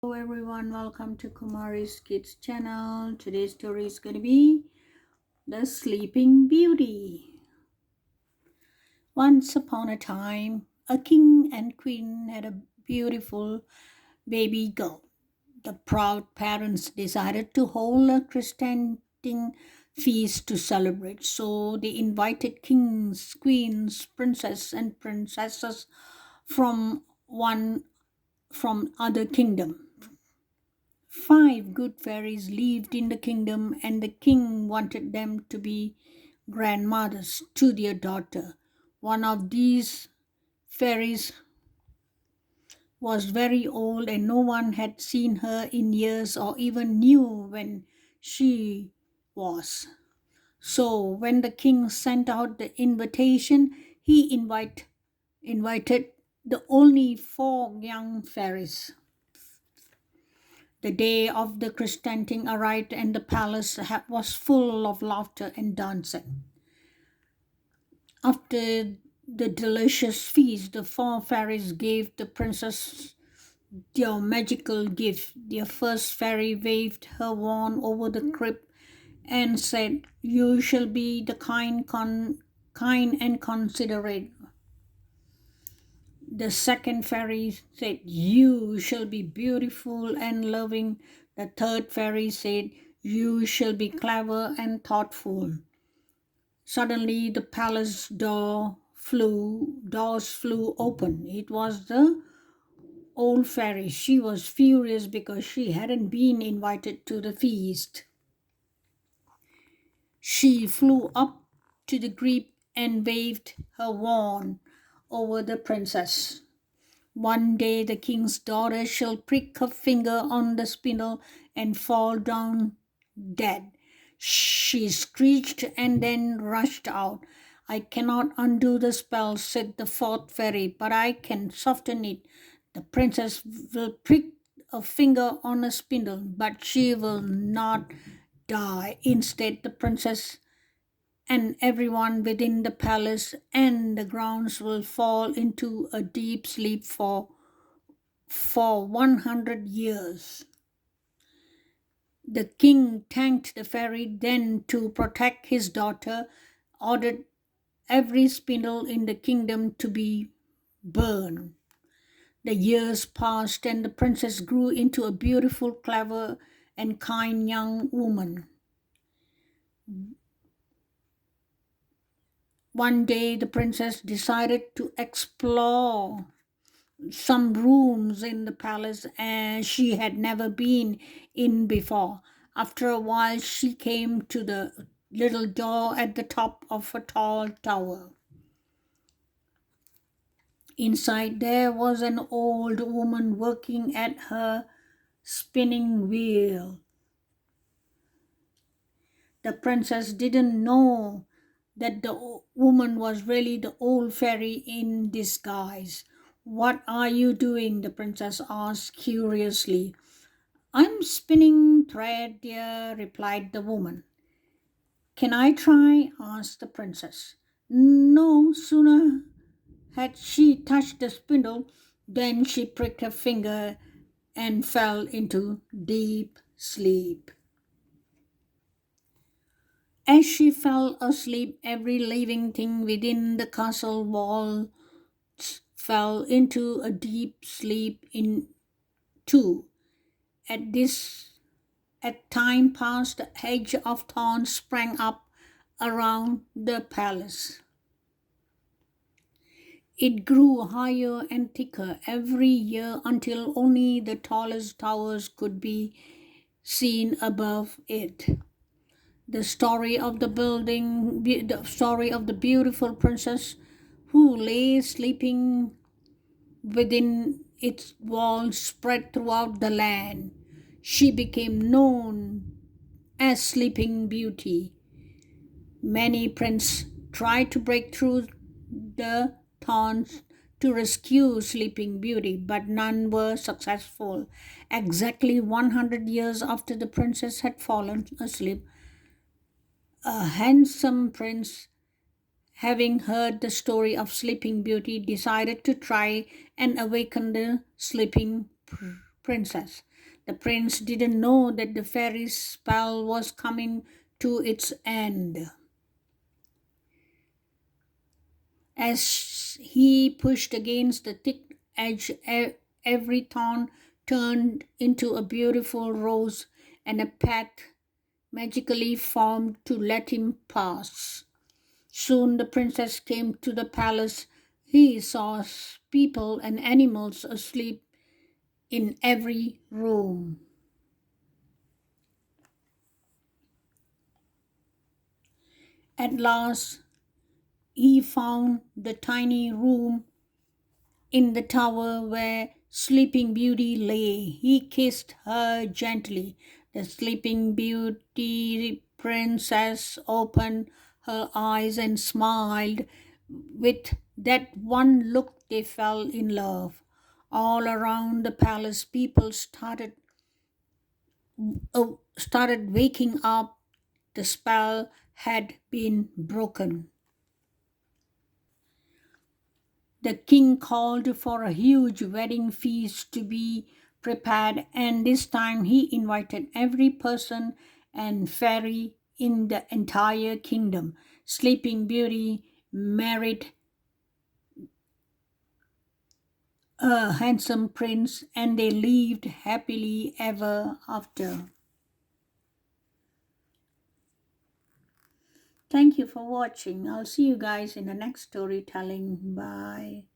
Hello everyone, welcome to Kumari's Kids channel. Today's story is going to be The Sleeping Beauty. Once upon a time, a king and queen had a beautiful baby girl. The proud parents decided to hold a christening feast to celebrate, so they invited kings, queens, princes, and princesses from one from other kingdom. Five good fairies lived in the kingdom, and the king wanted them to be grandmothers to their daughter. One of these fairies was very old, and no one had seen her in years or even knew when she was. So, when the king sent out the invitation, he invited the only four young fairies. The day of the christening arrived, and the palace was full of laughter and dancing. After the delicious feast, the four fairies gave the princess their magical gift. Their first fairy waved her wand over the crypt and said, "You shall be the kind and considerate." The second fairy said, "You shall be beautiful and loving." The third fairy said, "You shall be clever and thoughtful." Suddenly the palace doors flew open. It was the old fairy. She was furious because she hadn't been invited to the feast. She flew up to the crypt and waved her wand over the princess. "One day the king's daughter shall prick her finger on the spindle and fall down dead." She screeched and then rushed out. "I cannot undo the spell," said the fourth fairy, "but I can soften it. The princess will prick a finger on a spindle, but she will not die. Instead, the princess and everyone within the palace and the grounds will fall into a deep sleep for 100 years." The king thanked the fairy, then, to protect his daughter, ordered every spindle in the kingdom to be burned. The years passed, and the princess grew into a beautiful, clever, and kind young woman. One day, the princess decided to explore some rooms in the palace and she had never been in before. After a while, she came to the little door at the top of a tall tower. Inside, there was an old woman working at her spinning wheel. The princess didn't know that the woman was really the old fairy in disguise. "What are you doing?" the princess asked curiously. "I'm spinning thread, dear," replied the woman. "Can I try?" asked the princess. No sooner had she touched the spindle than she pricked her finger and fell into deep sleep. As she fell asleep, every living thing within the castle walls fell into a deep sleep in too. At this At time passed, a hedge of thorns sprang up around the palace. It grew higher and thicker every year until only the tallest towers could be seen above it. The story of the beautiful princess who lay sleeping within its walls spread throughout the land. She became known as Sleeping Beauty. Many princes tried to break through the thorns to rescue Sleeping Beauty, but none were successful. Exactly 100 years after the princess had fallen asleep, a handsome prince, having heard the story of Sleeping Beauty, decided to try and awaken the sleeping princess. The prince didn't know that the fairy's spell was coming to its end. As he pushed against the thick edge, every thorn turned into a beautiful rose, and a path magically formed to let him pass. Soon the princess came to the palace. He saw people and animals asleep in every room. At last, he found the tiny room in the tower where Sleeping Beauty lay. He kissed her gently. The Sleeping Beauty princess opened her eyes and smiled. With that one look, they fell in love. All around the palace, people started waking up. The spell had been broken. The king called for a huge wedding feast to be prepared, and this time he invited every person and fairy in the entire kingdom. Sleeping Beauty married a handsome prince, and they lived happily ever after. Thank you for watching. I'll see you guys in the next storytelling. Bye.